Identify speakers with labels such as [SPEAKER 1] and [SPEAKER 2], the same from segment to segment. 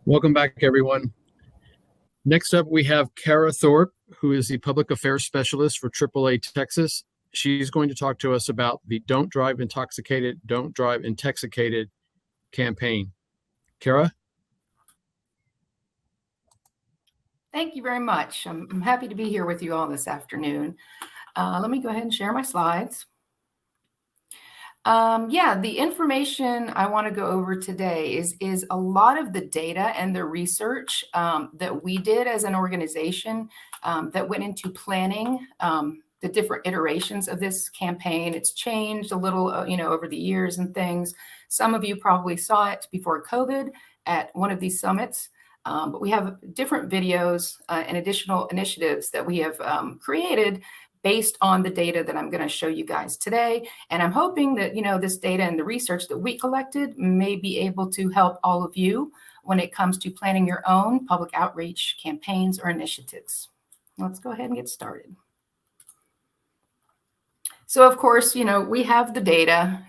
[SPEAKER 1] Welcome back, everyone. Next up, we have Kara Thorpe, who is the Public Affairs Specialist for AAA Texas. She's going to talk to us about the Don't Drive Intoxicated, Don't Drive Intoxicated campaign. Kara?
[SPEAKER 2] Thank you very much. I'm happy to be here with you all this afternoon. Let me go ahead and share my slides. The information I want to go over today is a lot of the data and the research that we did as an organization that went into planning the different iterations of this campaign. It's changed a little, over the years and things. Some of you probably saw it before COVID at one of these summits. But we have different videos and additional initiatives that we have created based on the data that I'm going to show you guys today. And I'm hoping that, this data and the research that we collected may be able to help all of you when it comes to planning your own public outreach campaigns or initiatives. Let's go ahead and get started. So, of course, we have the data.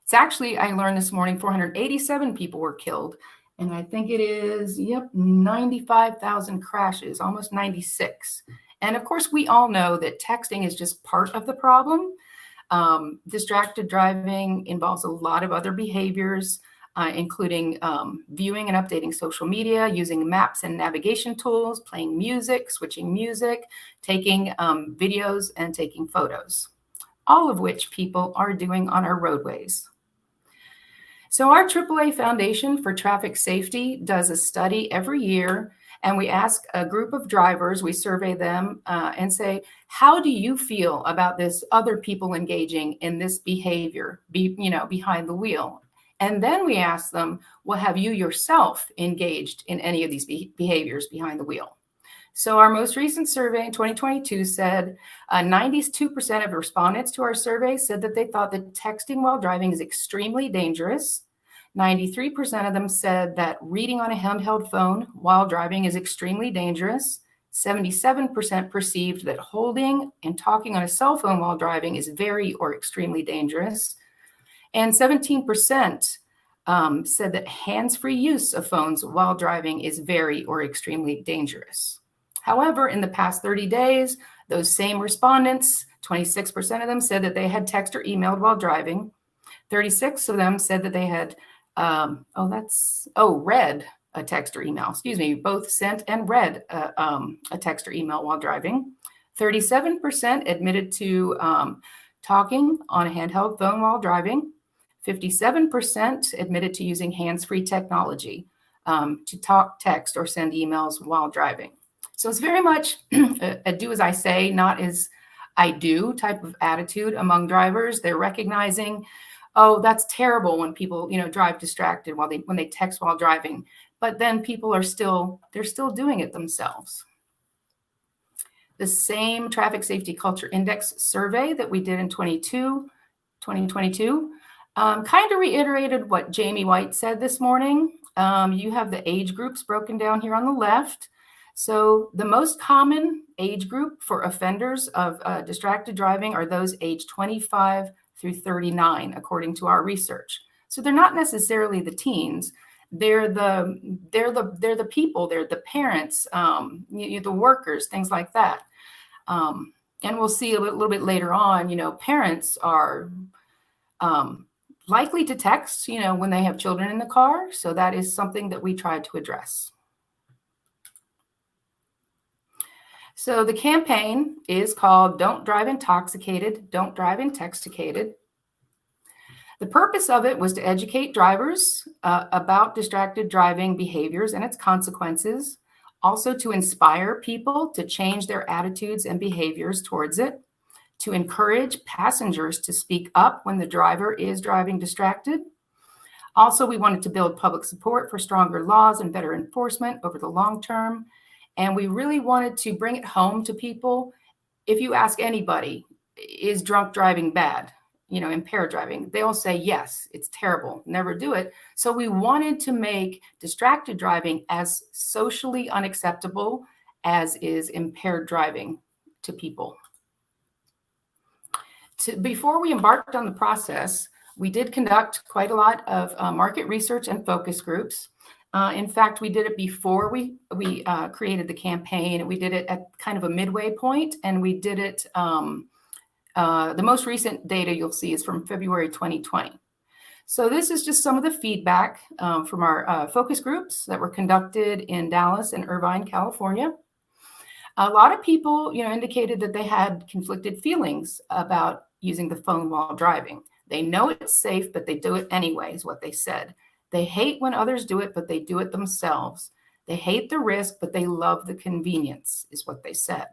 [SPEAKER 2] It's actually, I learned this morning, 487 people were killed. And I think it is, 95,000 crashes, almost 96. And of course, we all know that texting is just part of the problem. Distracted driving involves a lot of other behaviors, including viewing and updating social media, using maps and navigation tools, playing music, switching music, taking videos, and taking photos, all of which people are doing on our roadways. So our AAA Foundation for Traffic Safety does a study every year, and we ask a group of drivers, we survey them and say, how do you feel about this other people engaging in this behavior, behind the wheel? And then we ask them, well, have you yourself engaged in any of these behaviors behind the wheel? So our most recent survey in 2022 said 92% of respondents to our survey said that they thought that texting while driving is extremely dangerous. 93% of them said that reading on a handheld phone while driving is extremely dangerous. 77% perceived that holding and talking on a cell phone while driving is very or extremely dangerous. And 17% said that hands-free use of phones while driving is very or extremely dangerous. However, in the past 30 days, those same respondents, 26% of them said that they had texted or emailed while driving. 36 of them said that they had read a text or email. Both sent and read a text or email while driving. 37% admitted to talking on a handheld phone while driving. 57% admitted to using hands-free technology to talk, text, or send emails while driving. So it's very much a do as I say, not as I do type of attitude among drivers. They're recognizing, oh, that's terrible when people, drive distracted when they text while driving. But then people are still doing it themselves. The same Traffic Safety Culture Index survey that we did in 2022 kind of reiterated what Jamie White said this morning. You have the age groups broken down here on the left. So the most common age group for offenders of distracted driving are those age 25 through 39, according to our research. So they're not necessarily the teens. They're the people. They're the parents, the workers, things like that. And we'll see a little bit later on. Parents are likely to text, when they have children in the car. So that is something that we try to address. So the campaign is called Don't Drive Intoxicated, Don't Drive Intoxicated. The purpose of it was to educate drivers about distracted driving behaviors and its consequences, also to inspire people to change their attitudes and behaviors towards it, to encourage passengers to speak up when the driver is driving distracted. Also, we wanted to build public support for stronger laws and better enforcement over the long term. And we really wanted to bring it home to people. If you ask anybody, is drunk driving bad? Impaired driving, they'll say, yes, it's terrible, never do it. So we wanted to make distracted driving as socially unacceptable as is impaired driving to people. Before we embarked on the process, we did conduct quite a lot of market research and focus groups. In fact, we did it before we created the campaign. We did it at kind of a midway point, and we did it. The most recent data you'll see is from February 2020. So this is just some of the feedback from our focus groups that were conducted in Dallas and Irvine, California. A lot of people, indicated that they had conflicted feelings about using the phone while driving. They know it's safe, but they do it anyway, is what they said. They hate when others do it, but they do it themselves. They hate the risk, but they love the convenience, is what they said.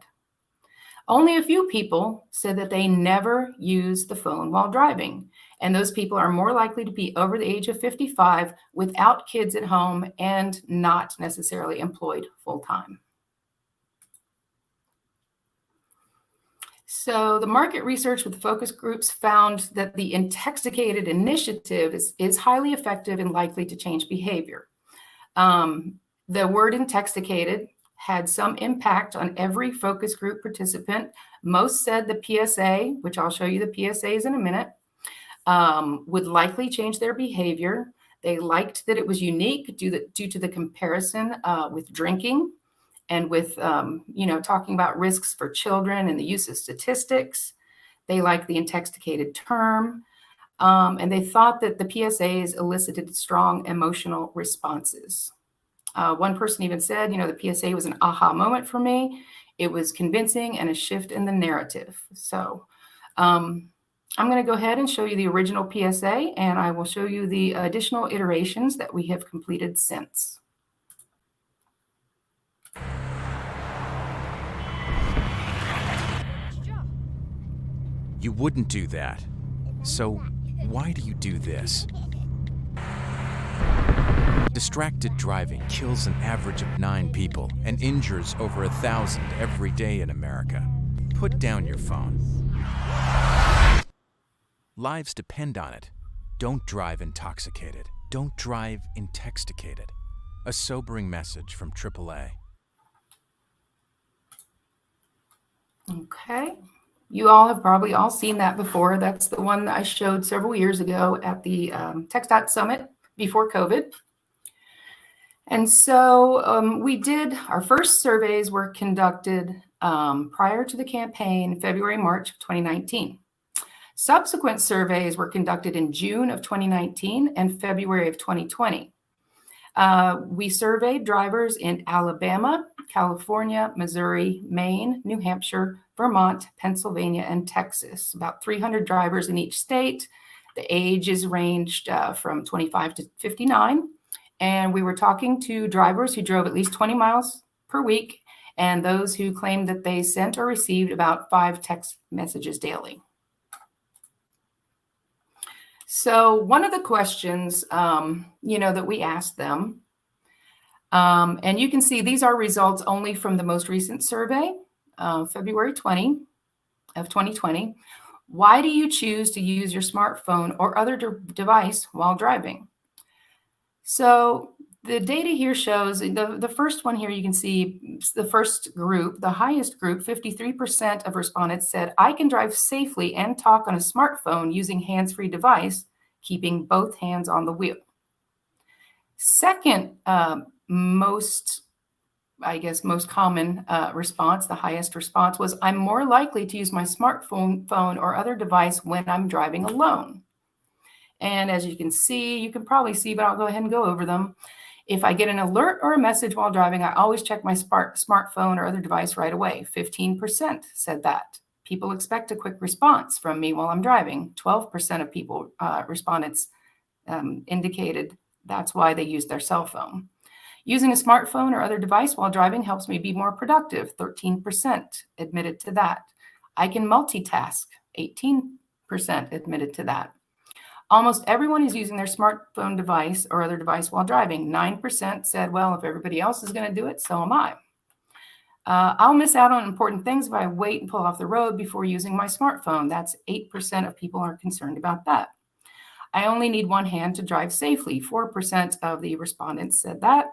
[SPEAKER 2] Only a few people said that they never use the phone while driving. And those people are more likely to be over the age of 55 without kids at home and not necessarily employed full-time. So the market research with the focus groups found that the Intoxicated initiative is highly effective and likely to change behavior. The word intoxicated had some impact on every focus group participant. Most said the PSA, which I'll show you the PSAs in a minute, would likely change their behavior. They liked that it was unique due to the comparison with drinking and with, talking about risks for children and the use of statistics. They liked the intoxicated term, and they thought that the PSAs elicited strong emotional responses. One person even said, the PSA was an aha moment for me. It was convincing and a shift in the narrative. So I'm going to go ahead and show you the original PSA, and I will show you the additional iterations that we have completed since.
[SPEAKER 3] You wouldn't do that. So why do you do this? Distracted driving kills an average of 9 people and injures over 1,000 every day in America. Put down your phone. Lives depend on it. Don't drive intoxicated. Don't drive intoxicated. A sobering message from AAA.
[SPEAKER 2] Okay. You all have probably all seen that before. That's the one that I showed several years ago at the TxDOT Summit before COVID. And so we did, our first surveys were conducted prior to the campaign, February, March of 2019. Subsequent surveys were conducted in June of 2019 and February of 2020. We surveyed drivers in Alabama, California, Missouri, Maine, New Hampshire, Vermont, Pennsylvania, and Texas. About 300 drivers in each state. The ages ranged from 25 to 59. And we were talking to drivers who drove at least 20 miles per week and those who claimed that they sent or received about 5 text messages daily. So one of the questions, that we asked them, and you can see these are results only from the most recent survey, February 20 of 2020. Why do you choose to use your smartphone or other device while driving? So the data here shows the first one here, you can see the first group, the highest group, 53% of respondents said, I can drive safely and talk on a smartphone using hands-free device, keeping both hands on the wheel. Second, most common response, the highest response was, I'm more likely to use my smartphone or other device when I'm driving alone. And as you can see, you can probably see, but I'll go ahead and go over them. If I get an alert or a message while driving, I always check my smartphone or other device right away. 15% said that. People expect a quick response from me while I'm driving. 12% of people, respondents, indicated that's why they use their cell phone. Using a smartphone or other device while driving helps me be more productive. 13% admitted to that. I can multitask. 18% admitted to that. Almost everyone is using their smartphone device or other device while driving. 9% said, well, if everybody else is going to do it, so am I. I'll miss out on important things if I wait and pull off the road before using my smartphone. That's 8% of people are concerned about that. I only need one hand to drive safely. 4% of the respondents said that.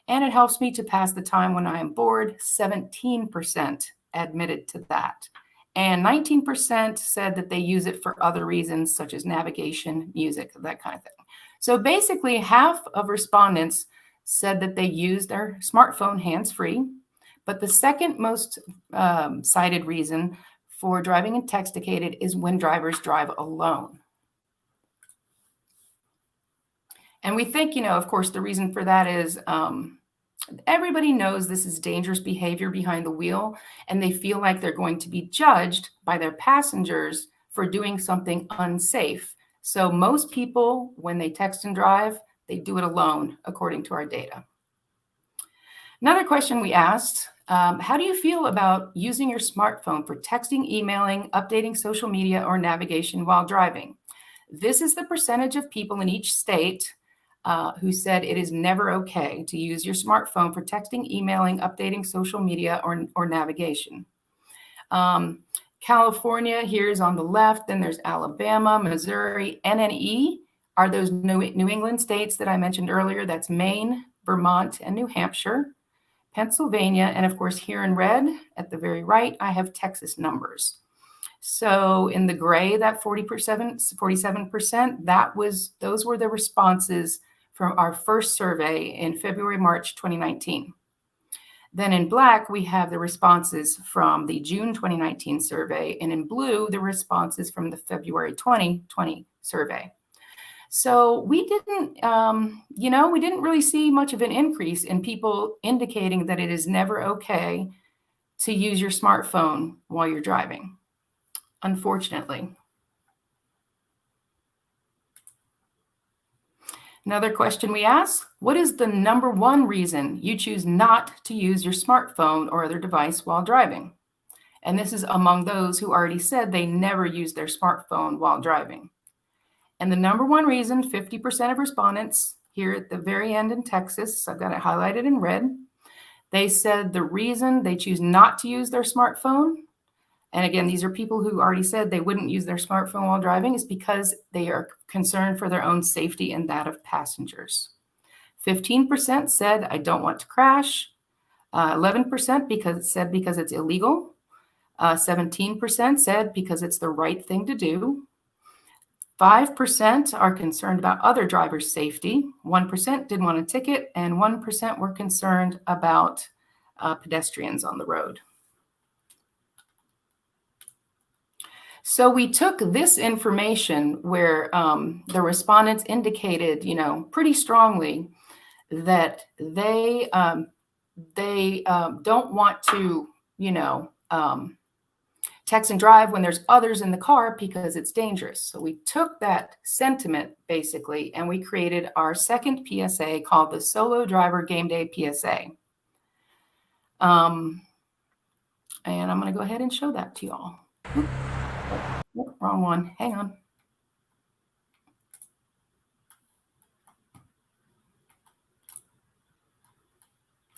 [SPEAKER 2] And it helps me to pass the time when I am bored. 17% admitted to that. And 19% said that they use it for other reasons, such as navigation, music, that kind of thing. So basically, half of respondents said that they use their smartphone hands-free. But the second most cited reason for driving intoxicated is when drivers drive alone. And we think, of course, the reason for that is everybody knows this is dangerous behavior behind the wheel, and they feel like they're going to be judged by their passengers for doing something unsafe. So most people, when they text and drive, they do it alone, according to our data. Another question we asked, how do you feel about using your smartphone for texting, emailing, updating social media, or navigation while driving? This is the percentage of people in each state who said it is never okay to use your smartphone for texting, emailing, updating social media, or navigation. California here is on the left, then there's Alabama, Missouri, NNE are those New England states that I mentioned earlier. That's Maine, Vermont, and New Hampshire, Pennsylvania, and of course here in red at the very right, I have Texas numbers. So in the gray, that 47%, those were the responses from our first survey in February, March 2019. Then in black, we have the responses from the June 2019 survey, and in blue, the responses from the February 2020 survey. So we didn't, we didn't really see much of an increase in people indicating that it is never okay to use your smartphone while you're driving, unfortunately. Another question we asked, what is the number one reason you choose not to use your smartphone or other device while driving? And this is among those who already said they never use their smartphone while driving. And the number one reason, 50% of respondents here at the very end in Texas, I've got it highlighted in red, they said the reason they choose not to use their smartphone, and again, these are people who already said they wouldn't use their smartphone while driving, is because they are concerned for their own safety and that of passengers. 15% said, I don't want to crash. 11% because it's illegal. 17% said because it's the right thing to do. 5% are concerned about other drivers' safety. 1% didn't want a ticket, and 1% were concerned about pedestrians on the road. So we took this information where the respondents indicated, pretty strongly that they don't want to, text and drive when there's others in the car because it's dangerous. So we took that sentiment basically, and we created our second PSA called the Solo Driver Game Day PSA. And I'm going to go ahead and show that to you all. Oops, wrong one. Hang on.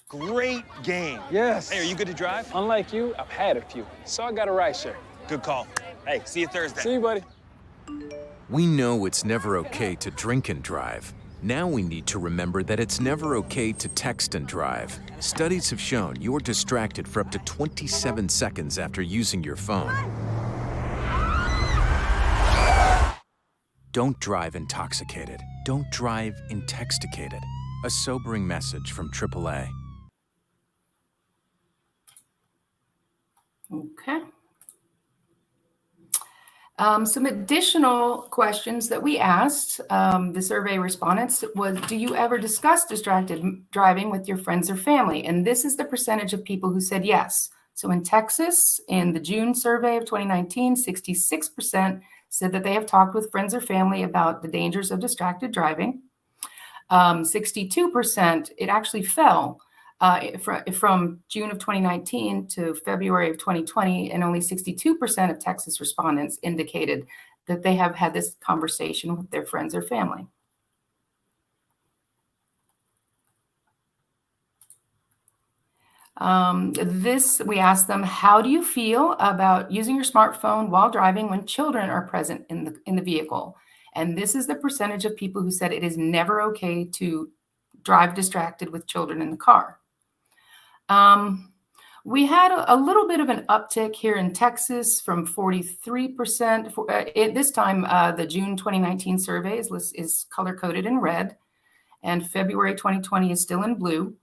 [SPEAKER 4] Great game.
[SPEAKER 5] Yes.
[SPEAKER 4] Hey, are you good to drive?
[SPEAKER 5] Unlike you, I've had a few, so I got a ride share.
[SPEAKER 4] Good call. Hey, see you Thursday.
[SPEAKER 5] See you, buddy.
[SPEAKER 3] We know it's never okay to drink and drive. Now we need to remember that it's never okay to text and drive. Studies have shown you're distracted for up to 27 seconds after using your phone. Don't drive intoxicated. Don't drive intoxicated. A sobering message from AAA.
[SPEAKER 2] Okay. Some additional questions that we asked the survey respondents was, do you ever discuss distracted driving with your friends or family? And this is the percentage of people who said yes. So in Texas, in the June survey of 2019, 66% said that they have talked with friends or family about the dangers of distracted driving. 62%, it actually fell from June of 2019 to February of 2020, and only 62% of Texas respondents indicated that they have had this conversation with their friends or family. We asked them, how do you feel about using your smartphone while driving when children are present in the vehicle? And this is the percentage of people who said it is never okay to drive distracted with children in the car. We had a little bit of an uptick here in Texas from 43%. This time, the June 2019 survey is color-coded in red. and February 2020 is still in blue.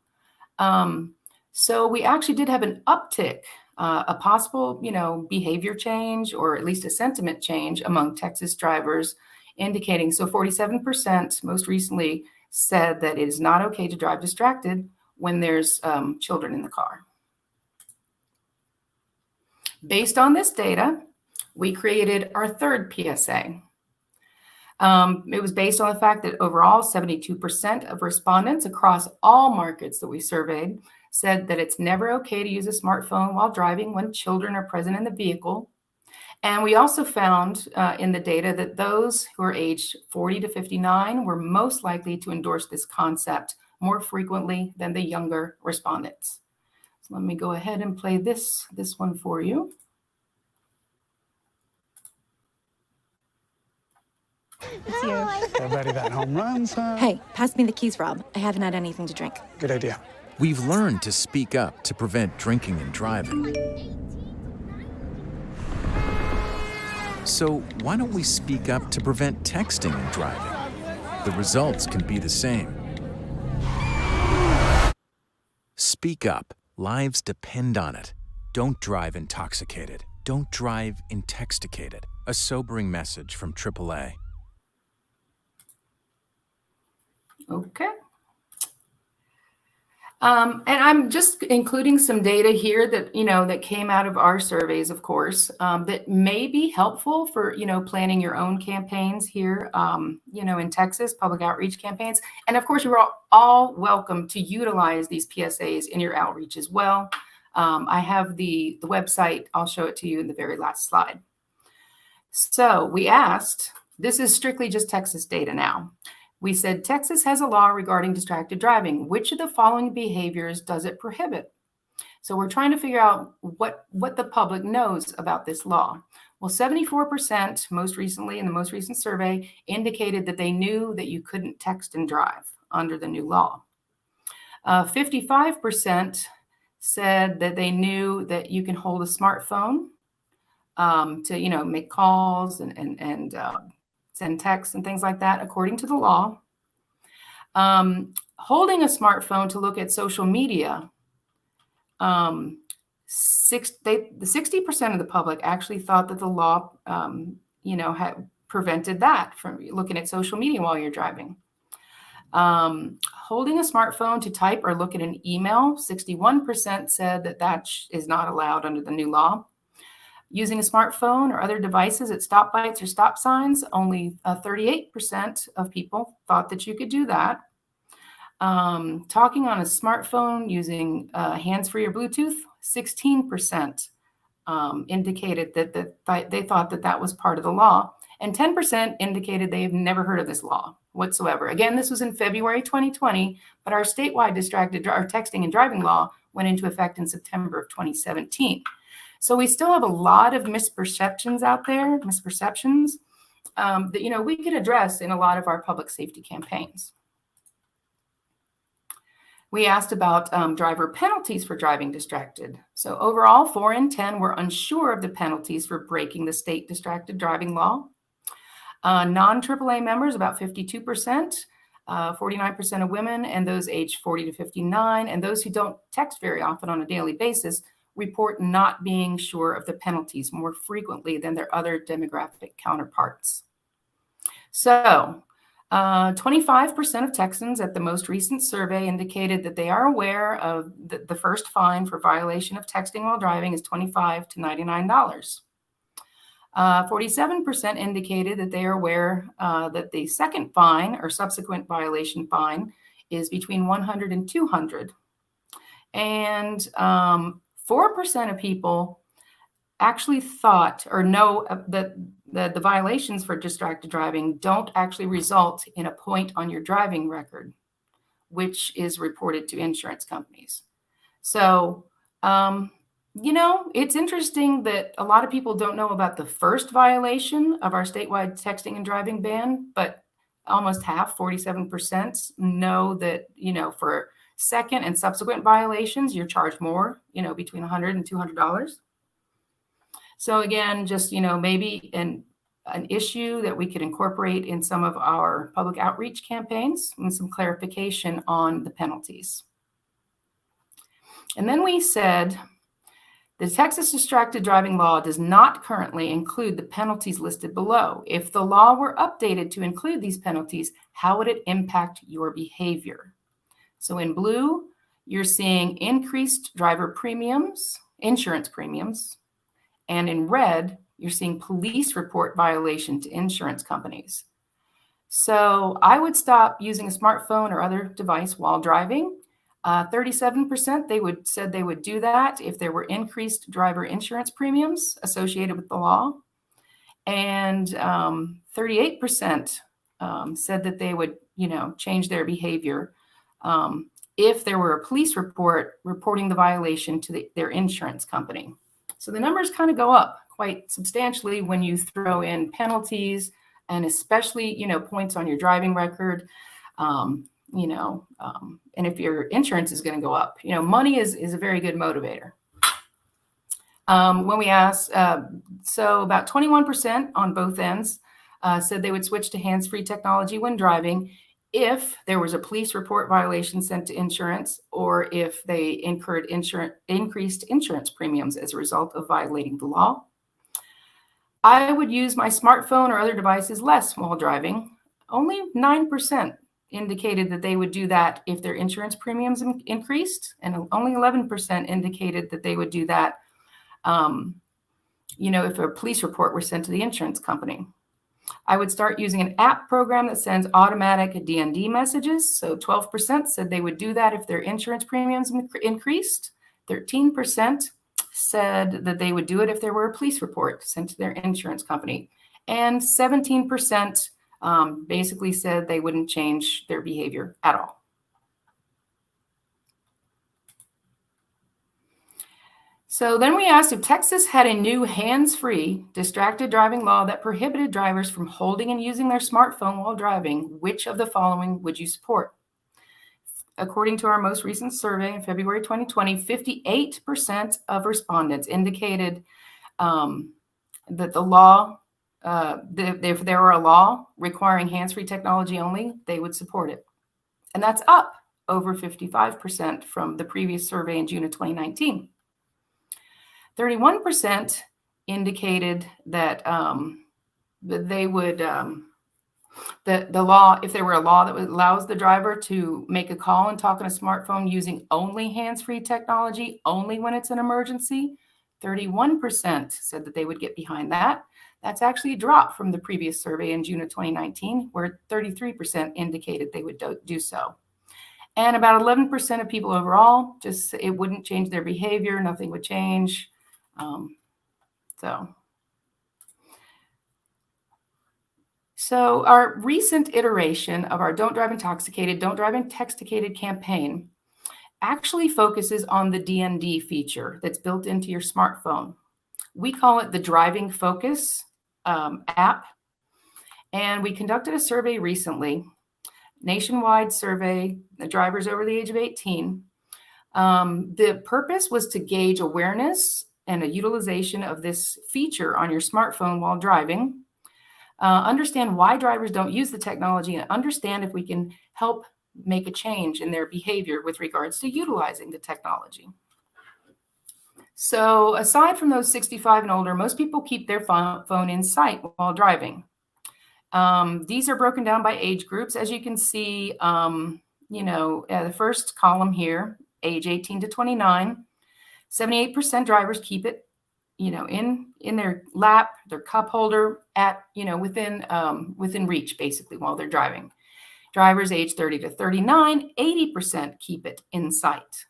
[SPEAKER 2] So we actually did have an uptick, a possible, behavior change, or at least a sentiment change among Texas drivers, indicating, so 47% most recently said that it is not okay to drive distracted when there's children in the car. Based on this data, we created our third PSA. It was based on the fact that overall 72% of respondents across all markets that we surveyed said that it's never okay to use a smartphone while driving when children are present in the vehicle. And we also found in the data that those who are aged 40 to 59 were most likely to endorse this concept more frequently than the younger respondents. So let me go ahead and play this one for you.
[SPEAKER 6] It's you.
[SPEAKER 5] Everybody that home runs, huh?
[SPEAKER 6] Hey, pass me the keys, Rob. I haven't had anything to drink.
[SPEAKER 5] Good idea.
[SPEAKER 3] We've learned to speak up to prevent drinking and driving. So why don't we speak up to prevent texting and driving? The results can be the same. Speak up. Lives depend on it. Don't drive intoxicated. Don't drive intoxicated. A sobering message from AAA.
[SPEAKER 2] Okay. And I'm just including some data here that, that came out of our surveys, of course, that may be helpful for, planning your own campaigns here, in Texas, public outreach campaigns. And of course, you're all welcome to utilize these PSAs in your outreach as well. I have the website. I'll show it to you in the very last slide. So we asked, this is strictly just Texas data now. We said, Texas has a law regarding distracted driving. Which of the following behaviors does it prohibit? So we're trying to figure out what the public knows about this law. Well, 74% most recently in the most recent survey indicated that they knew that you couldn't text and drive under the new law. 55% said that they knew that you can hold a smartphone to, make calls and send texts and things like that, according to the law. Holding a smartphone to look at social media, the 60% of the public actually thought that the law, had prevented that from looking at social media while you're driving. Holding a smartphone to type or look at an email, 61% said that is not allowed under the new law. Using a smartphone or other devices at stoplights or stop signs, only 38% of people thought that you could do that. Talking on a smartphone using hands-free or Bluetooth, 16% indicated that they thought that was part of the law. And 10% indicated they have never heard of this law whatsoever. Again, this was in February 2020, but our statewide our texting and driving law went into effect in September of 2017. So we still have a lot of misperceptions out there, that, we could address in a lot of our public safety campaigns. We asked about driver penalties for driving distracted. So overall, 4 in 10 were unsure of the penalties for breaking the state distracted driving law. Non-AAA members, about 52%, 49% of women, and those aged 40 to 59, and those who don't text very often on a daily basis, report not being sure of the penalties more frequently than their other demographic counterparts. So 25% of Texans at the most recent survey indicated that they are aware of the first fine for violation of texting while driving is $25 to $99. 47% indicated that they are aware that the second fine or subsequent violation fine is between $100 and $200. And 4% of people actually thought or know that the violations for distracted driving don't actually result in a point on your driving record, which is reported to insurance companies. So, it's interesting that a lot of people don't know about the first violation of our statewide texting and driving ban, but almost half, 47%, know that, for second and subsequent violations, you're charged more, between $100 and $200. So again, just, maybe, and an issue that we could incorporate in some of our public outreach campaigns and some clarification on the penalties. And then we said, the Texas distracted driving law does not currently include the penalties listed below. If the law were updated to include these penalties, how would it impact your behavior? So in blue, you're seeing increased driver premiums, insurance premiums, and in red, you're seeing police report violation to insurance companies. So I would stop using a smartphone or other device while driving. 37% said they would do that if there were increased driver insurance premiums associated with the law. And 38% said that they would, change their behavior if there were a police report reporting the violation to their insurance company. So the numbers kind of go up quite substantially when you throw in penalties and especially, points on your driving record. And if your insurance is going to go up, money is a very good motivator. When we asked, so about 21% on both ends said they would switch to hands-free technology when driving if there was a police report violation sent to insurance or if they incurred increased insurance premiums as a result of violating the law. I would use my smartphone or other devices less while driving. Only 9% indicated that they would do that if their insurance premiums increased, and only 11% indicated that they would do that, if a police report were sent to the insurance company. I would start using an app program that sends automatic DND messages. So 12% said they would do that if their insurance premiums increased. 13% said that they would do it if there were a police report sent to their insurance company. And 17% basically said they wouldn't change their behavior at all. So then we asked if Texas had a new hands-free distracted driving law that prohibited drivers from holding and using their smartphone while driving, which of the following would you support? According to our most recent survey in February 2020, 58% of respondents indicated that the law, if there were a law requiring hands-free technology only, they would support it. And that's up over 55% from the previous survey in June of 2019. 31% indicated that they would, that the law, if there were a law that allows the driver to make a call and talk on a smartphone using only hands-free technology, only when it's an emergency, 31% said that they would get behind that. That's actually a drop from the previous survey in June of 2019, where 33% indicated they would do so. And about 11% of people overall, just it wouldn't change their behavior, nothing would change. So our recent iteration of our Don't Drive Intoxicated, Don't Drive Intoxicated campaign actually focuses on the DND feature that's built into your smartphone. We call it the Driving Focus app. And we conducted a survey recently, nationwide survey, the drivers over the age of 18. The purpose was to gauge awareness and a utilization of this feature on your smartphone while driving, understand why drivers don't use the technology, and understand if we can help make a change in their behavior with regards to utilizing the technology. So aside from those 65 and older, most people keep their phone in sight while driving. These are broken down by age groups. As you can see, the first column here, age 18 to 29, 78% drivers keep it, in their lap, their cup holder at, within reach, basically, while they're driving. Drivers age 30 to 39, 80% keep it in sight.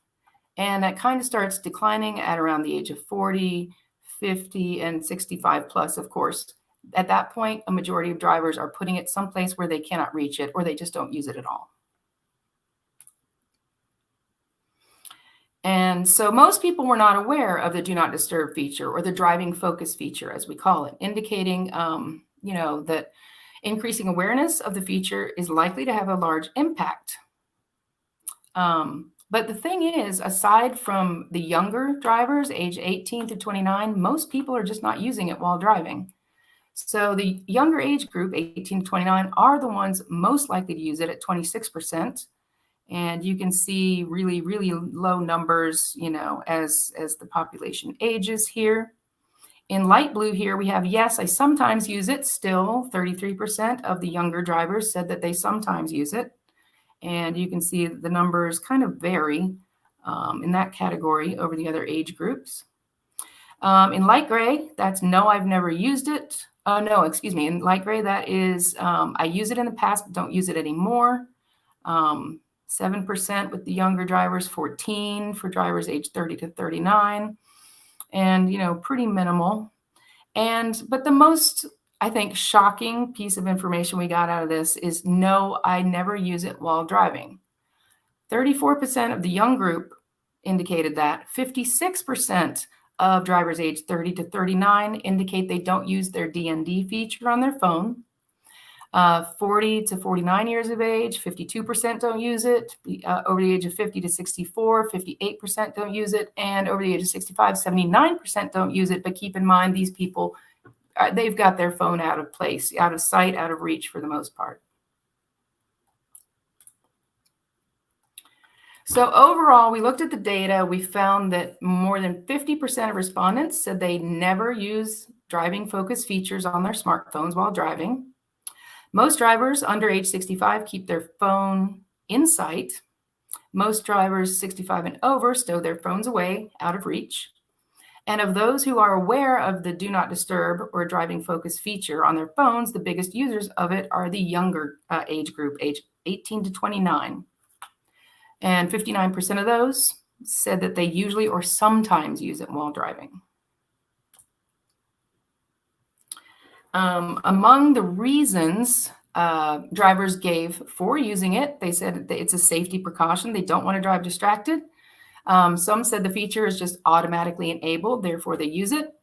[SPEAKER 2] And that kind of starts declining at around the age of 40, 50, and 65 plus, of course. At that point, a majority of drivers are putting it someplace where they cannot reach it, or they just don't use it at all. And so most people were not aware of the Do Not Disturb feature, or the Driving Focus feature, as we call it, indicating, that increasing awareness of the feature is likely to have a large impact. But the thing is, aside from the younger drivers, age 18 to 29, most people are just not using it while driving. So the younger age group, 18 to 29, are the ones most likely to use it at 26%. And you can see really, really low numbers, as the population ages here. In light blue here, we have, yes, I sometimes use it. Still, 33% of the younger drivers said that they sometimes use it. And you can see the numbers kind of vary in that category over the other age groups. In light gray, that's no, I've never used it. No, excuse me. In light gray, that is, I use it in the past, but don't use it anymore. 7% with the younger drivers, 14 for drivers age 30 to 39. And, pretty minimal. But the most, I think, shocking piece of information we got out of this is no, I never use it while driving. 34% of the young group indicated that. 56% of drivers age 30 to 39 indicate they don't use their DND feature on their phone. 40 to 49 years of age, 52% don't use it. Over the age of 50 to 64, 58% don't use it. And over the age of 65, 79% don't use it. But keep in mind, these people, they've got their phone out of place, out of sight, out of reach for the most part. So overall, we looked at the data. We found that more than 50% of respondents said they never use driving focus features on their smartphones while driving. Most drivers under age 65 keep their phone in sight. Most drivers 65 and over stow their phones away, out of reach. And of those who are aware of the Do Not Disturb or driving focus feature on their phones, the biggest users of it are the younger age group, age 18 to 29. And 59% of those said that they usually or sometimes use it while driving. Among the reasons drivers gave for using it, they said that it's a safety precaution. They don't want to drive distracted. Some said the feature is just automatically enabled, therefore they use it.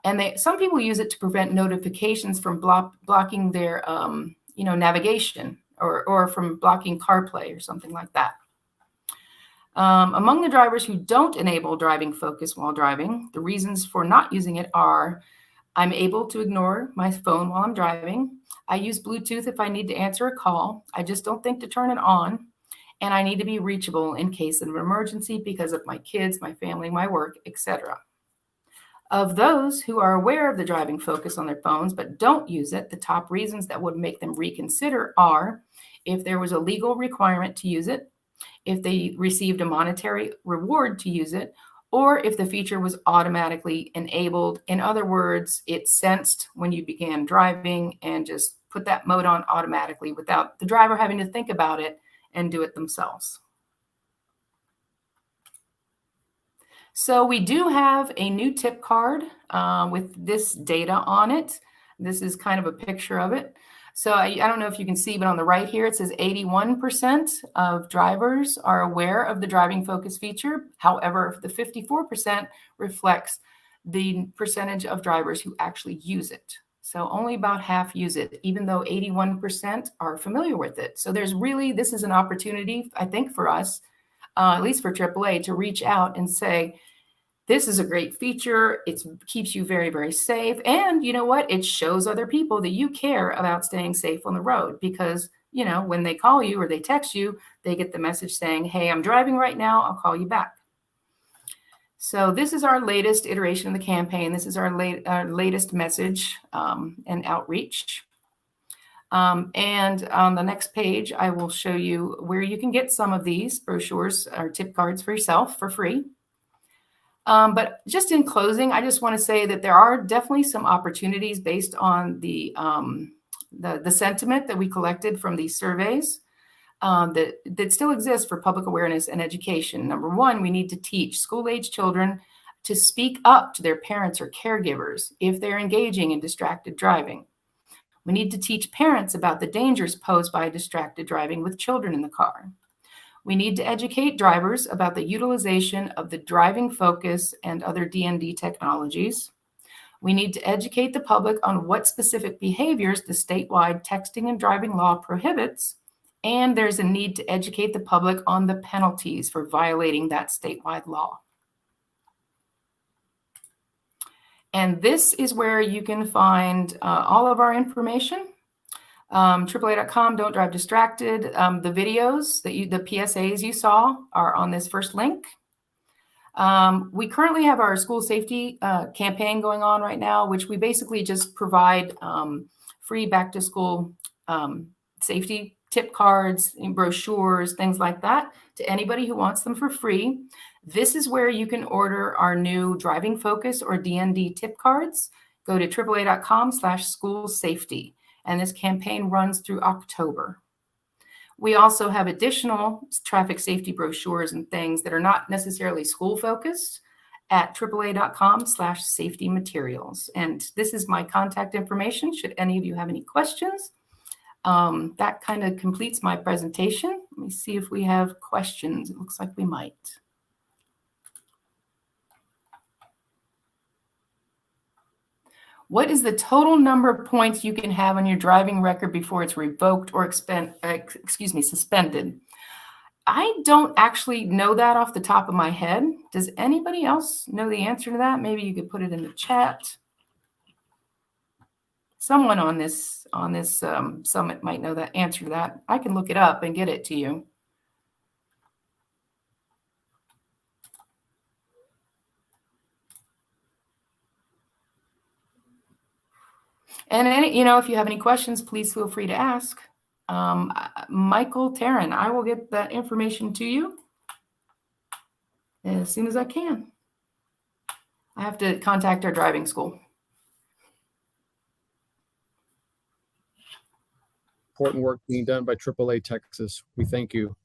[SPEAKER 2] And some people use it to prevent notifications from blocking their navigation or from blocking CarPlay or something like that. Among the drivers who don't enable driving focus while driving, the reasons for not using it are: I'm able to ignore my phone while I'm driving. I use Bluetooth if I need to answer a call. I just don't think to turn it on. And I need to be reachable in case of an emergency because of my kids, my family, my work, etc. Of those who are aware of the driving focus on their phones but don't use it, the top reasons that would make them reconsider are if there was a legal requirement to use it, if they received a monetary reward to use it, or if the feature was automatically enabled. In other words, it sensed when you began driving and just put that mode on automatically without the driver having to think about it and do it themselves. So we do have a new tip card with this data on it. This is kind of a picture of it. So I don't know if you can see, but on the right here, it says 81% of drivers are aware of the driving focus feature. However, the 54% reflects the percentage of drivers who actually use it. So only about half use it, even though 81% are familiar with it. So this is an opportunity, I think, for us, at least for AAA, to reach out and say, this is a great feature. It keeps you very, very safe. And you know what? It shows other people that you care about staying safe on the road because, when they call you or they text you, they get the message saying, hey, I'm driving right now. I'll call you back. So this is our latest iteration of the campaign. This is our latest message and outreach. And on the next page, I will show you where you can get some of these brochures or tip cards for yourself for free. But just in closing, I just want to say that there are definitely some opportunities based on the sentiment that we collected from these surveys that still exist for public awareness and education. Number one, we need to teach school-age children to speak up to their parents or caregivers if they're engaging in distracted driving. We need to teach parents about the dangers posed by distracted driving with children in the car. We need to educate drivers about the utilization of the driving focus and other DND technologies. We need to educate the public on what specific behaviors the statewide texting and driving law prohibits. And there's a need to educate the public on the penalties for violating that statewide law. And this is where you can find all of our information. AAA.com, don't drive distracted. The videos the PSAs you saw are on this first link. We currently have our school safety campaign going on right now, which we basically just provide free back to school safety tip cards, brochures, things like that to anybody who wants them for free. This is where you can order our new Driving Focus or DND tip cards. Go to AAA.com/school safety. And this campaign runs through October. We also have additional traffic safety brochures and things that are not necessarily school focused at AAA.com/safety materials. And this is my contact information should any of you have any questions. That kind of completes my presentation. Let me see if we have questions. It looks like we might. What is the total number of points you can have on your driving record before it's revoked or suspended? I don't actually know that off the top of my head. Does anybody else know the answer to that? Maybe you could put it in the chat. Someone on this summit might know the answer to that. I can look it up and get it to you. And if you have any questions, please feel free to ask. Michael Taryn, I will get that information to you as soon as I can. I have to contact our driving school.
[SPEAKER 1] Important work being done by AAA Texas. We thank you.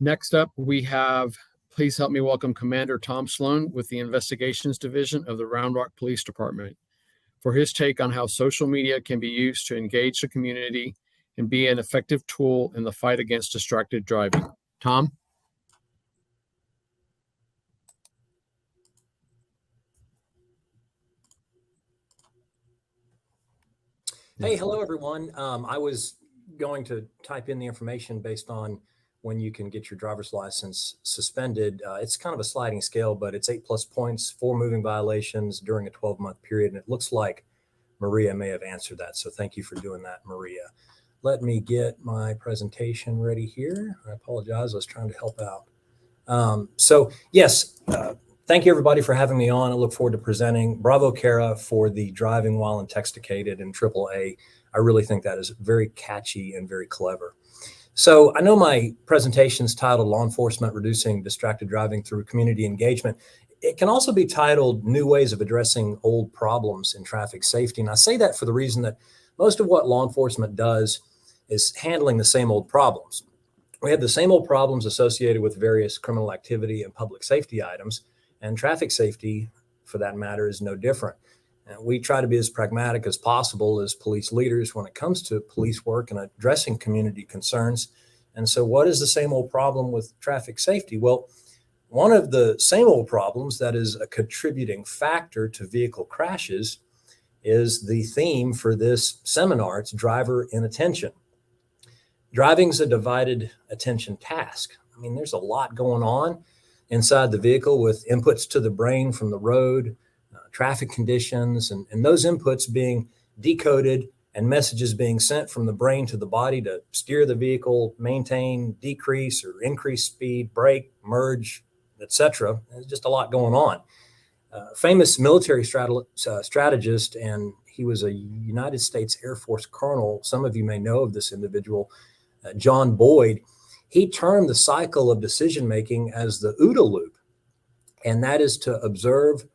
[SPEAKER 1] Next up, we have, please help me welcome Commander Tom Sloan with the Investigations Division of the Round Rock Police Department for his take on how social media can be used to engage the community and be an effective tool in the fight against distracted driving. Tom?
[SPEAKER 7] Hey, hello, everyone. I was going to type in the information based on when you can get your driver's license suspended. It's kind of a sliding scale, but it's 8+ points, 4 moving violations during a 12-month period. And it looks like Maria may have answered that. So thank you for doing that, Maria. Let me get my presentation ready here. I apologize. I was trying to help out. Yes, thank you, everybody, for having me on. I look forward to presenting. Bravo, Kara, for the driving while intoxicated in AAA. I really think that is very catchy and very clever. So I know my presentation is titled Law Enforcement Reducing Distracted Driving Through Community Engagement. It can also be titled New Ways of Addressing Old Problems in Traffic Safety. And I say that for the reason that most of what law enforcement does is handling the same old problems. We have the same old problems associated with various criminal activity and public safety items, and traffic safety, for that matter, is no different. And we try to be as pragmatic as possible as police leaders when it comes to police work and addressing community concerns. And so what is the same old problem with traffic safety? Well, one of the same old problems that is a contributing factor to vehicle crashes is the theme for this seminar. It's driver inattention. Driving is a divided attention task. I mean, there's a lot going on inside the vehicle with inputs to the brain from the road, traffic conditions, and those inputs being decoded and messages being sent from the brain to the body to steer the vehicle, maintain, decrease, or increase speed, brake, merge, etc. There's just a lot going on. Famous military strategist, and he was a United States Air Force colonel. Some of you may know of this individual, John Boyd. He termed the cycle of decision-making as the OODA loop, and that is to observe,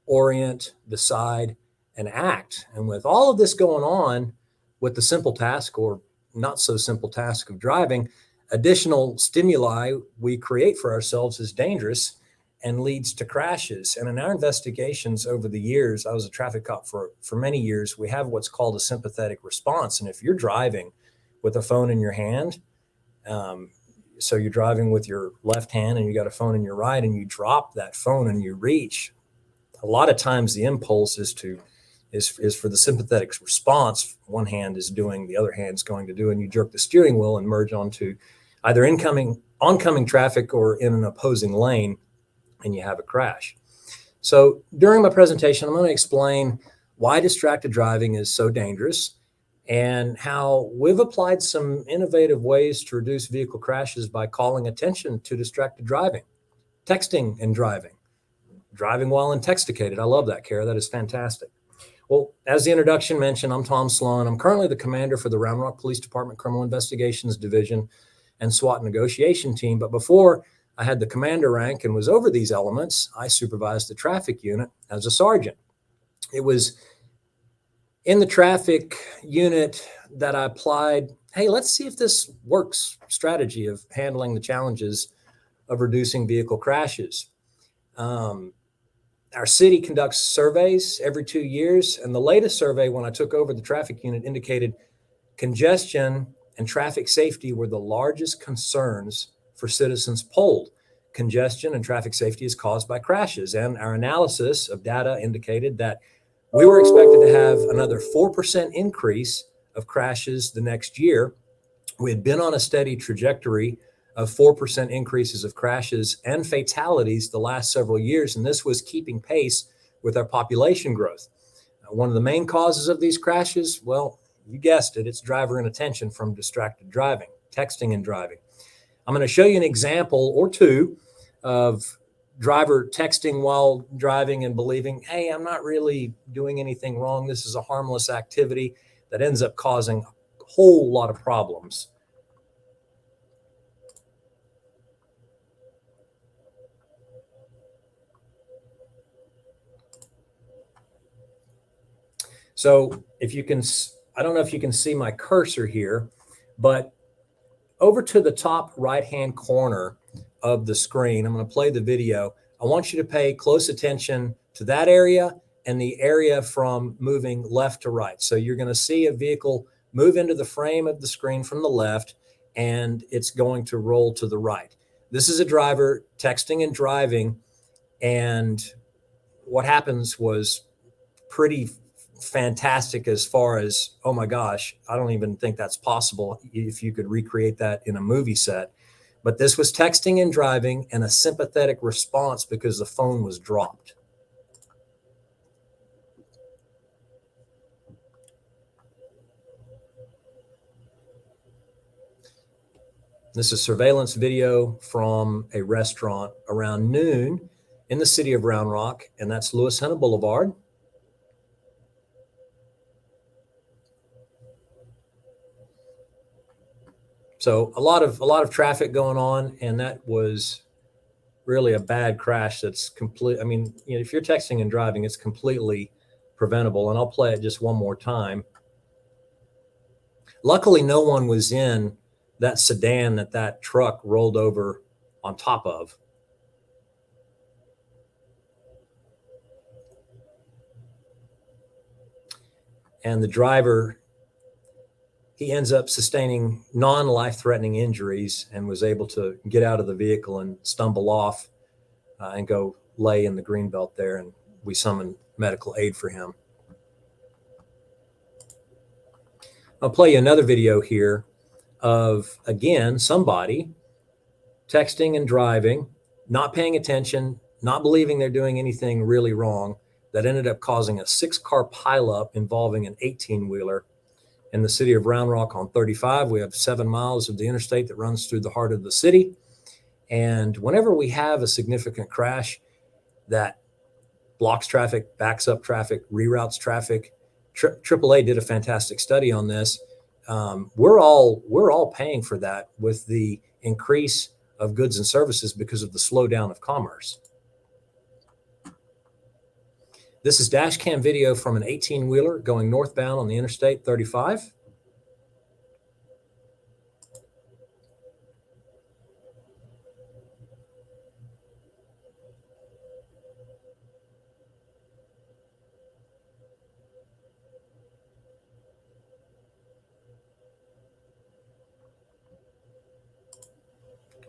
[SPEAKER 7] orient, decide, and act. And with all of this going on with the simple task or not so simple task of driving, additional stimuli we create for ourselves is dangerous and leads to crashes. And in our investigations over the years, I was a traffic cop for many years, we have what's called a sympathetic response. And if you're driving with a phone in your hand, so you're driving with your left hand and you got a phone in your right and you drop that phone and you reach, a lot of times the impulse is for the sympathetic response. One hand is doing, the other hand's going to do, and you jerk the steering wheel and merge onto either oncoming traffic or in an opposing lane, and you have a crash. So during my presentation, I'm going to explain why distracted driving is so dangerous and how we've applied some innovative ways to reduce vehicle crashes by calling attention to distracted driving, texting and driving while intoxicated. I love that, Kara. That is fantastic. Well, as the introduction mentioned, I'm Tom Sloan. I'm currently the commander for the Round Rock Police Department Criminal Investigations Division and SWAT negotiation team. But before I had the commander rank and was over these elements, I supervised the traffic unit as a sergeant. It was in the traffic unit that I applied, hey, let's see if this works strategy of handling the challenges of reducing vehicle crashes. Our city conducts surveys every 2 years, and the latest survey when I took over the traffic unit indicated congestion and traffic safety were the largest concerns for citizens polled. Congestion and traffic safety is caused by crashes, and our analysis of data indicated that we were expected to have another 4% increase of crashes the next year. We had been on a steady trajectory of 4% increases of crashes and fatalities the last several years, and this was keeping pace with our population growth. One of the main causes of these crashes, well, you guessed it, it's driver inattention from distracted driving, texting and driving. I'm going to show you an example or two of driver texting while driving and believing, hey, I'm not really doing anything wrong. This is a harmless activity that ends up causing a whole lot of problems. So if you can, I don't know if you can see my cursor here, but over to the top right-hand corner of the screen, I'm going to play the video. I want you to pay close attention to that area and the area from moving left to right. So you're going to see a vehicle move into the frame of the screen from the left, and it's going to roll to the right. This is a driver texting and driving, and what happens was pretty fantastic as far as, oh my gosh, I don't even think that's possible if you could recreate that in a movie set. But this was texting and driving and a sympathetic response because the phone was dropped. This is surveillance video from a restaurant around noon in the city of Round Rock, and that's Lewis Hanna Boulevard. So a lot of traffic going on, and that was really a bad crash. That's complete. I mean, you know, if you're texting and driving, it's completely preventable. And I'll play it just one more time. Luckily, no one was in that sedan that truck rolled over on top of. And the driver, he ends up sustaining non-life-threatening injuries and was able to get out of the vehicle and stumble off and go lay in the greenbelt there. And we summoned medical aid for him. I'll play you another video here of, again, somebody texting and driving, not paying attention, not believing they're doing anything really wrong, that ended up causing a 6-car pileup involving an 18-wheeler in the city of Round Rock on 35. We have 7 miles of the interstate that runs through the heart of the city. And whenever we have a significant crash that blocks traffic, backs up traffic, reroutes traffic, AAA did a fantastic study on this. We're all paying for that with the increase of goods and services because of the slowdown of commerce. This is dash cam video from an 18-wheeler going northbound on the Interstate 35.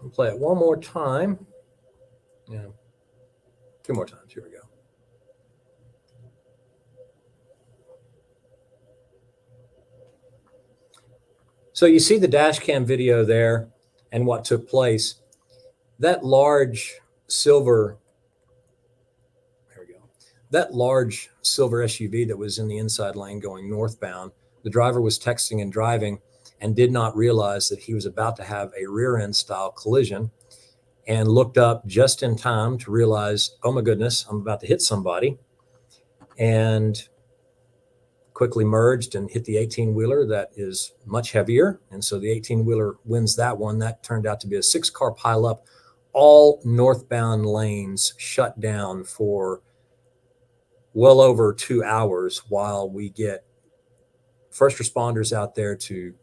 [SPEAKER 7] I'll play it one more time. Yeah, 2 more times. Here we go. So you see the dash cam video there and what took place. That large silver, there we That large silver SUV that was in the inside lane going northbound, the driver was texting and driving and did not realize that he was about to have a rear end style collision, and looked up just in time to realize, oh my goodness, I'm about to hit somebody, and quickly merged and hit the 18-wheeler that is much heavier. And so the 18-wheeler wins that one. That turned out to be a 6-car pileup. All northbound lanes shut down for well over 2 hours while we get first responders out there to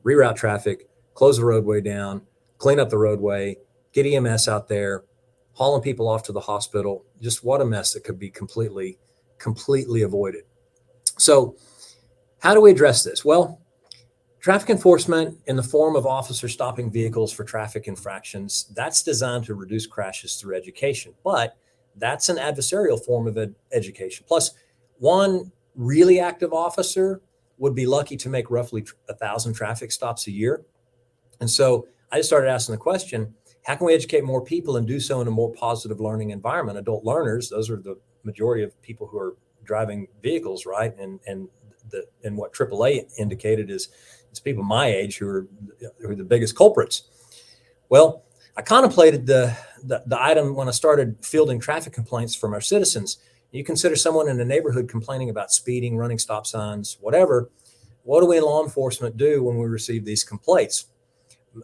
[SPEAKER 7] reroute traffic, close the roadway down, clean up the roadway, get EMS out there, hauling people off to the hospital. Just what a mess that could be completely avoided. So how do we address this? Well, traffic enforcement in the form of officers stopping vehicles for traffic infractions, that's designed to reduce crashes through education, but that's an adversarial form of education. Plus, one really active officer would be lucky to make roughly 1,000 traffic stops a year. And so I just started asking the question, how can we educate more people and do so in a more positive learning environment? Adult learners, those are the majority of people who are driving vehicles, right? And what AAA indicated is it's people my age who are the biggest culprits. Well, I contemplated the item when I started fielding traffic complaints from our citizens. You consider someone in a neighborhood complaining about speeding, running stop signs, whatever. What do we in law enforcement do when we receive these complaints?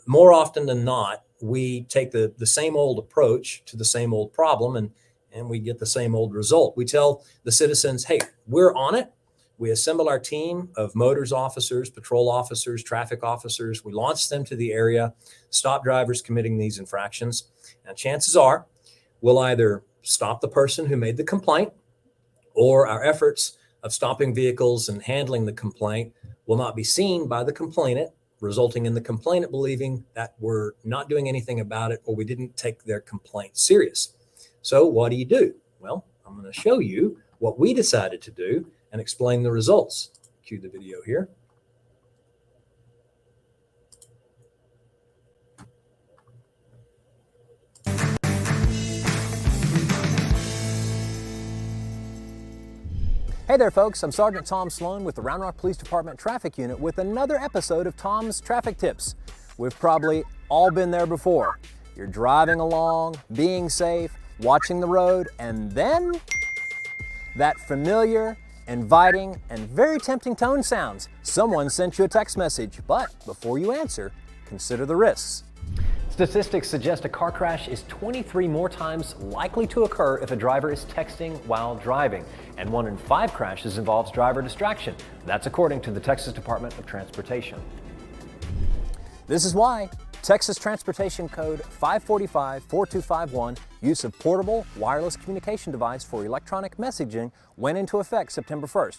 [SPEAKER 7] More often than not, we take the same old approach to the same old problem, and we get the same old result. We tell the citizens, hey, we're on it. We assemble our team of motors officers, patrol officers, traffic officers. We launch them to the area, stop drivers committing these infractions. Now, chances are we'll either stop the person who made the complaint, or our efforts of stopping vehicles and handling the complaint will not be seen by the complainant, resulting in the complainant believing that we're not doing anything about it or we didn't take their complaint serious. So what do? Well, I'm going to show you what we decided to do and explain the results. Cue the video here.
[SPEAKER 8] Hey there, folks. I'm Sergeant Tom Sloan with the Round Rock Police Department Traffic Unit with another episode of Tom's Traffic Tips. We've probably all been there before. You're driving along, being safe, watching the road, and then that familiar, inviting, and very tempting tone sounds. Someone sent you a text message, but before you answer, consider the risks. Statistics suggest a car crash is 23 more times likely to occur if a driver is texting while driving, and 1 in 5 crashes involves driver distraction. That's according to the Texas Department of Transportation. This is why Texas Transportation Code 545-4251, use of portable wireless communication device for electronic messaging, went into effect September 1st.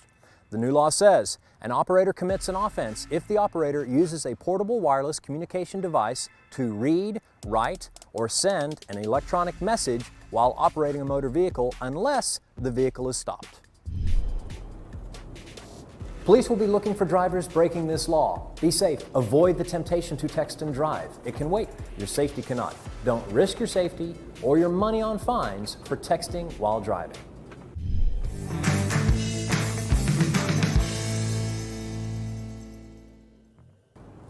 [SPEAKER 8] The new law says an operator commits an offense if the operator uses a portable wireless communication device to read, write, or send an electronic message while operating a motor vehicle unless the vehicle is stopped. Police will be looking for drivers breaking this law. Be safe. Avoid the temptation to text and drive. It can wait. Your safety cannot. Don't risk your safety or your money on fines for texting while driving.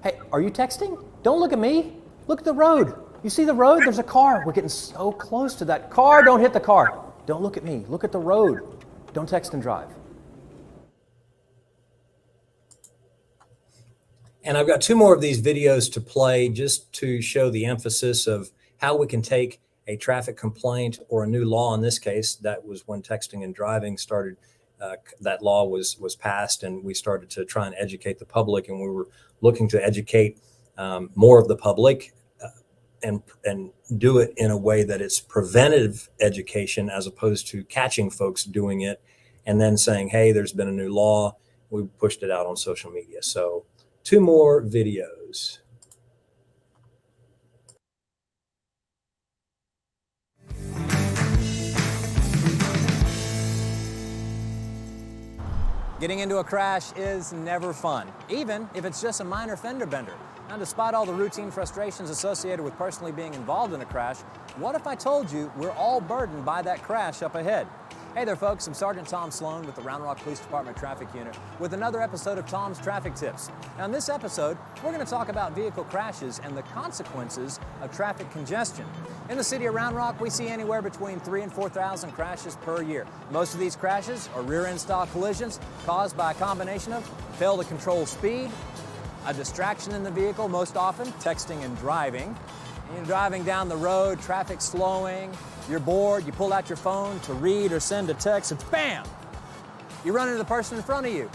[SPEAKER 8] Hey, are you texting? Don't look at me. Look at the road. You see the road? There's a car. We're getting so close to that car. Don't hit the car. Don't look at me. Look at the road. Don't text and drive.
[SPEAKER 7] And I've got 2 more of these videos to play just to show the emphasis of how we can take a traffic complaint or a new law. In this case, that was when texting and driving started. That law was passed, and we started to try and educate the public, and we were looking to educate more of the public and do it in a way that it's preventative education as opposed to catching folks doing it and then saying, hey, there's been a new law. We pushed it out on social media. So 2 more videos.
[SPEAKER 8] Getting into a crash is never fun, even if it's just a minor fender bender. Now, despite all the routine frustrations associated with personally being involved in a crash, what if I told you we're all burdened by that crash up ahead? Hey there, folks. I'm Sergeant Tom Sloan with the Round Rock Police Department Traffic Unit with another episode of Tom's Traffic Tips. Now, in this episode, we're going to talk about vehicle crashes and the consequences of traffic congestion. In the city of Round Rock, we see anywhere between 3,000 and 4,000 crashes per year. Most of these crashes are rear-end style collisions caused by a combination of fail to control speed, a distraction in the vehicle, most often texting and driving. You're driving down the road, traffic slowing, you're bored, you pull out your phone to read or send a text, and bam! You run into the person in front of you.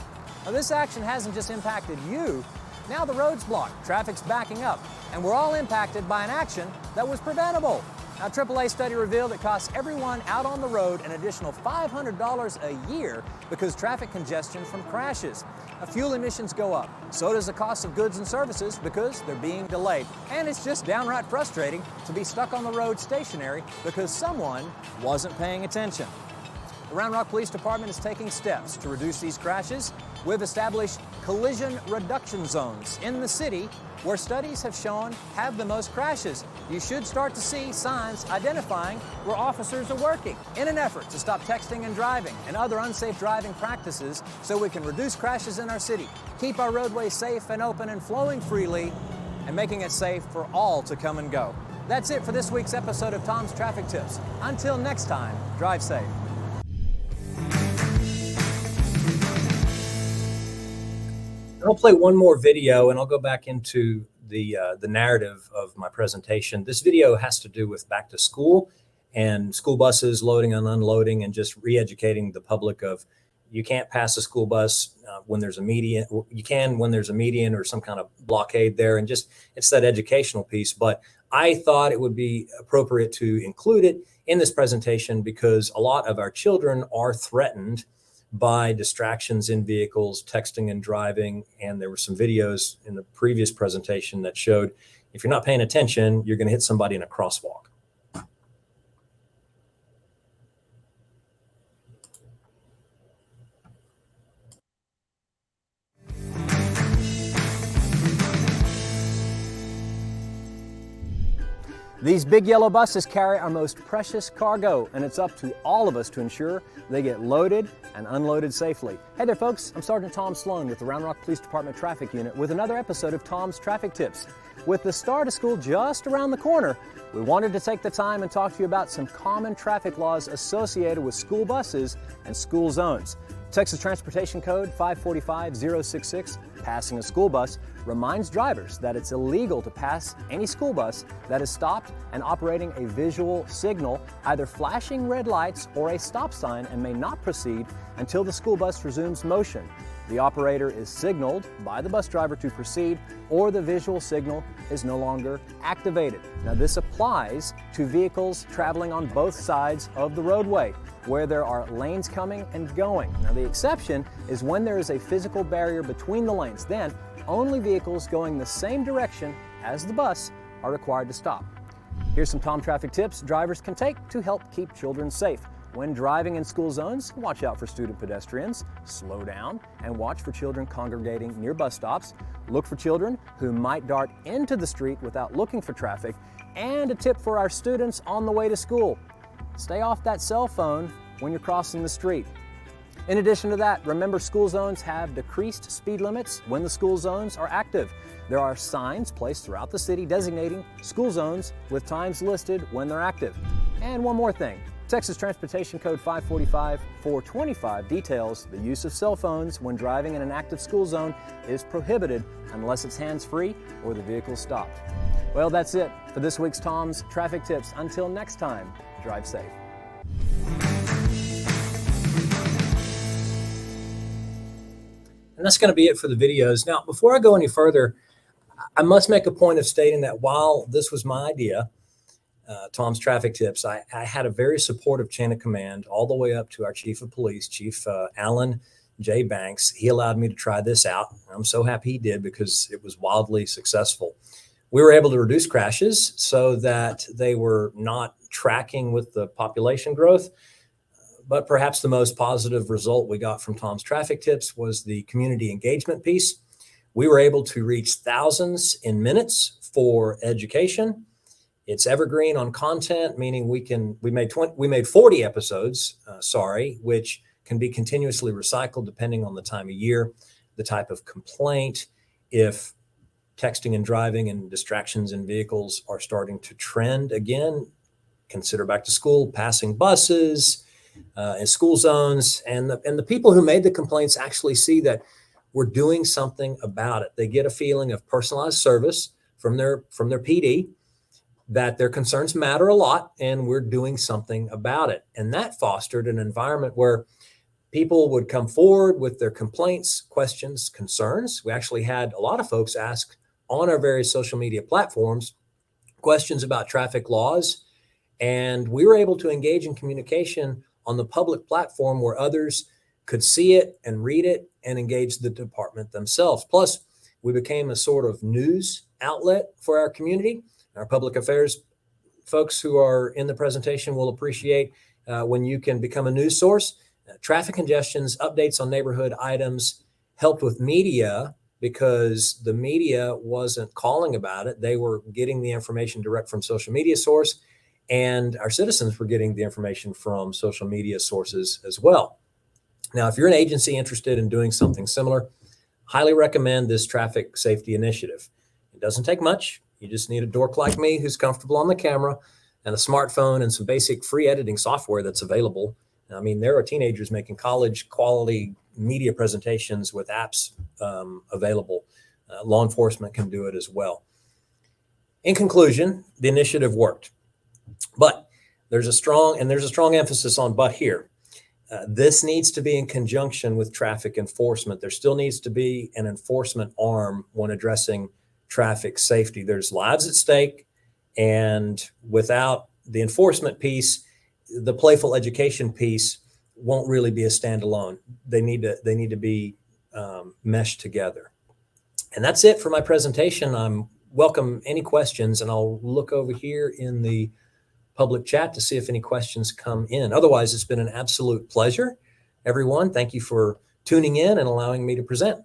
[SPEAKER 8] Now, this action hasn't just impacted you, now the road's blocked, traffic's backing up, and we're all impacted by an action that was preventable. Now, AAA study revealed it costs everyone out on the road an additional $500 a year because traffic congestion from crashes. Now, fuel emissions go up. So does the cost of goods and services because they're being delayed. And it's just downright frustrating to be stuck on the road stationary because someone wasn't paying attention. The Round Rock Police Department is taking steps to reduce these crashes. We've established collision reduction zones in the city where studies have shown have the most crashes. You should start to see signs identifying where officers are working in an effort to stop texting and driving and other unsafe driving practices so we can reduce crashes in our city, keep our roadways safe and open and flowing freely, and making it safe for all to come and go. That's it for this week's episode of Tom's Traffic Tips. Until next time, drive safe.
[SPEAKER 7] I'll play one more video and I'll go back into the narrative of my presentation. This video has to do with back to school and school buses loading and unloading and just re-educating the public of you can't pass a school bus when there's a median. You can when there's a median or some kind of blockade there, and just it's that educational piece. But I thought it would be appropriate to include it in this presentation because a lot of our children are threatened by distractions in vehicles, texting and driving. And there were some videos in the previous presentation that showed if you're not paying attention, you're going to hit somebody in a crosswalk.
[SPEAKER 8] These big yellow buses carry our most precious cargo, and it's up to all of us to ensure they get loaded and unloaded safely. Hey there, folks. I'm Sergeant Tom Sloan with the Round Rock Police Department Traffic Unit with another episode of Tom's Traffic Tips. With the start of school just around the corner, we wanted to take the time and talk to you about some common traffic laws associated with school buses and school zones. Texas Transportation Code 545066, passing a school bus, reminds drivers that it's illegal to pass any school bus that is stopped and operating a visual signal, either flashing red lights or a stop sign, and may not proceed until the school bus resumes motion. The operator is signaled by the bus driver to proceed, or the visual signal is no longer activated. Now, this applies to vehicles traveling on both sides of the roadway, where there are lanes coming and going. Now, the exception is when there is a physical barrier between the lanes. Then, only vehicles going the same direction as the bus are required to stop. Here's some Tom traffic tips drivers can take to help keep children safe. When driving in school zones, watch out for student pedestrians, slow down, and watch for children congregating near bus stops. Look for children who might dart into the street without looking for traffic. And a tip for our students on the way to school: stay off that cell phone when you're crossing the street. In addition to that, remember school zones have decreased speed limits when the school zones are active. There are signs placed throughout the city designating school zones with times listed when they're active. And one more thing, Texas Transportation Code 545425 details the use of cell phones when driving in an active school zone is prohibited unless it's hands-free or the vehicle stopped. Well, that's it for this week's Tom's Traffic Tips. Until next time, drive safe.
[SPEAKER 7] And that's going to be it for the videos. Now, before I go any further, I must make a point of stating that while this was my idea, Tom's Traffic Tips, I had a very supportive chain of command all the way up to our Chief of Police, Chief Alan J. Banks. He allowed me to try this out. I'm so happy he did because it was wildly successful. We were able to reduce crashes so that they were not tracking with the population growth. But perhaps the most positive result we got from Tom's Traffic Tips was the community engagement piece. We were able to reach thousands in minutes for education. It's evergreen on content, meaning we made 40 episodes, which can be continuously recycled depending on the time of year, the type of complaint. If texting and driving and distractions in vehicles are starting to trend again, consider back to school, passing buses in school zones, and the people who made the complaints actually see that we're doing something about it. They get a feeling of personalized service from their PD, that their concerns matter a lot, and we're doing something about it. And that fostered an environment where people would come forward with their complaints, questions, concerns. We actually had a lot of folks ask on our various social media platforms questions about traffic laws. And we were able to engage in communication on the public platform where others could see it and read it and engage the department themselves. Plus, we became a sort of news outlet for our community. Our public affairs folks who are in the presentation will appreciate when you can become a news source. Traffic congestions, updates on neighborhood items helped with media because the media wasn't calling about it. They were getting the information direct from social media source, and our citizens were getting the information from social media sources as well. Now, if you're an agency interested in doing something similar, highly recommend this traffic safety initiative. It doesn't take much. You just need a dork like me who's comfortable on the camera and a smartphone and some basic free editing software that's available. I mean, there are teenagers making college quality media presentations with apps available. Law enforcement can do it as well. In conclusion, the initiative worked, but there's a strong emphasis on but here. This needs to be in conjunction with traffic enforcement. There still needs to be an enforcement arm when addressing traffic safety. There's lives at stake, and without the enforcement piece, the playful education piece won't really be a standalone. They need to be meshed together. And that's it for my presentation. I'm welcome any questions, and I'll look over here in the public chat to see if any questions come in. Otherwise, it's been an absolute pleasure. Everyone, thank you for tuning in and allowing me to present.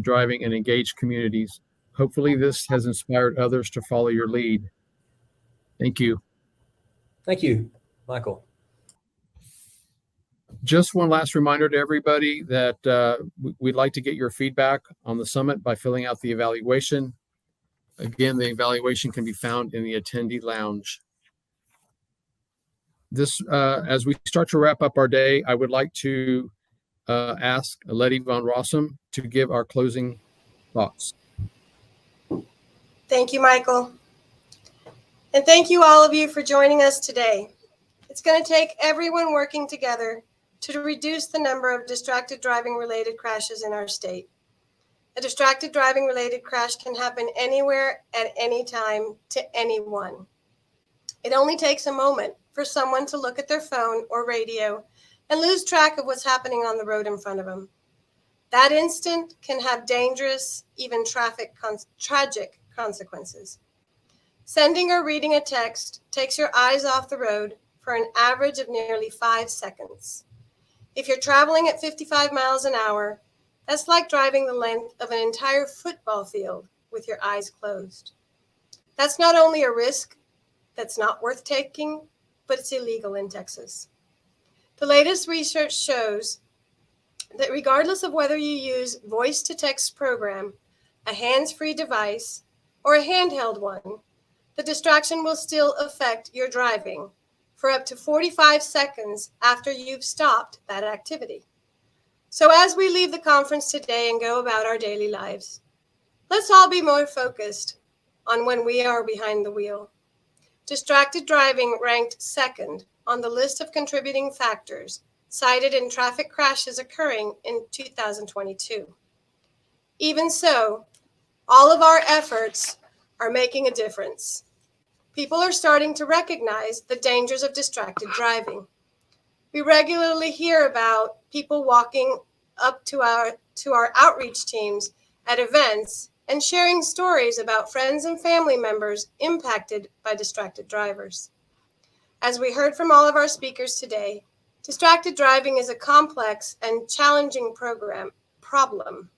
[SPEAKER 1] Driving and engage communities. Hopefully this has inspired others to follow your lead. Thank you.
[SPEAKER 7] Thank you, Michael.
[SPEAKER 1] Just one last reminder to everybody that we'd like to get your feedback on the summit by filling out the evaluation. Again, the evaluation can be found in the attendee lounge. As we start to wrap up our day, I would like to ask Letty Von Rossum to give our closing thoughts.
[SPEAKER 9] Thank you, Michael. And thank you all of you for joining us today. It's going to take everyone working together to reduce the number of distracted driving related crashes in our state. A distracted driving related crash can happen anywhere at any time to anyone. It only takes a moment for someone to look at their phone or radio and lose track of what's happening on the road in front of them. That instant can have dangerous, even tragic consequences. Sending or reading a text takes your eyes off the road for an average of nearly 5 seconds. If you're traveling at 55 miles an hour, that's like driving the length of an entire football field with your eyes closed. That's not only a risk that's not worth taking, but it's illegal in Texas. The latest research shows that regardless of whether you use voice-to-text program, a hands-free device, or a handheld one, the distraction will still affect your driving for up to 45 seconds after you've stopped that activity. So as we leave the conference today and go about our daily lives, let's all be more focused on when we are behind the wheel. Distracted driving ranked second on the list of contributing factors cited in traffic crashes occurring in 2022. Even so, all of our efforts are making a difference. People are starting to recognize the dangers of distracted driving. We regularly hear about people walking up to our outreach teams at events and sharing stories about friends and family members impacted by distracted drivers. As we heard from all of our speakers today, distracted driving is a complex and challenging problem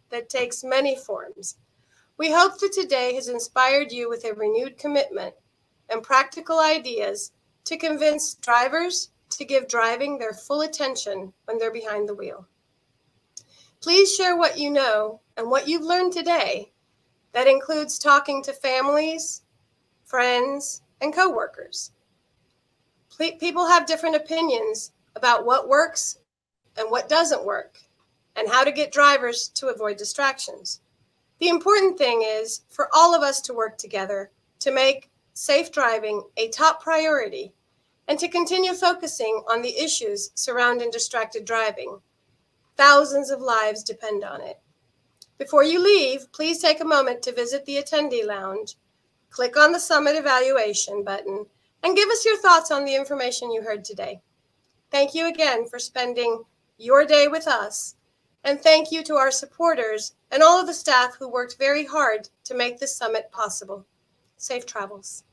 [SPEAKER 9] that takes many forms. We hope that today has inspired you with a renewed commitment and practical ideas to convince drivers to give driving their full attention when they're behind the wheel. Please share what you know and what you've learned today. That includes talking to families, friends, and coworkers. People have different opinions about what works and what doesn't work, and how to get drivers to avoid distractions. The important thing is for all of us to work together to make safe driving a top priority and to continue focusing on the issues surrounding distracted driving. Thousands of lives depend on it. Before you leave, please take a moment to visit the attendee lounge, click on the Summit Evaluation button, and give us your thoughts on the information you heard today. Thank you again for spending your day with us, and thank you to our supporters and all of the staff who worked very hard to make this summit possible. Safe travels.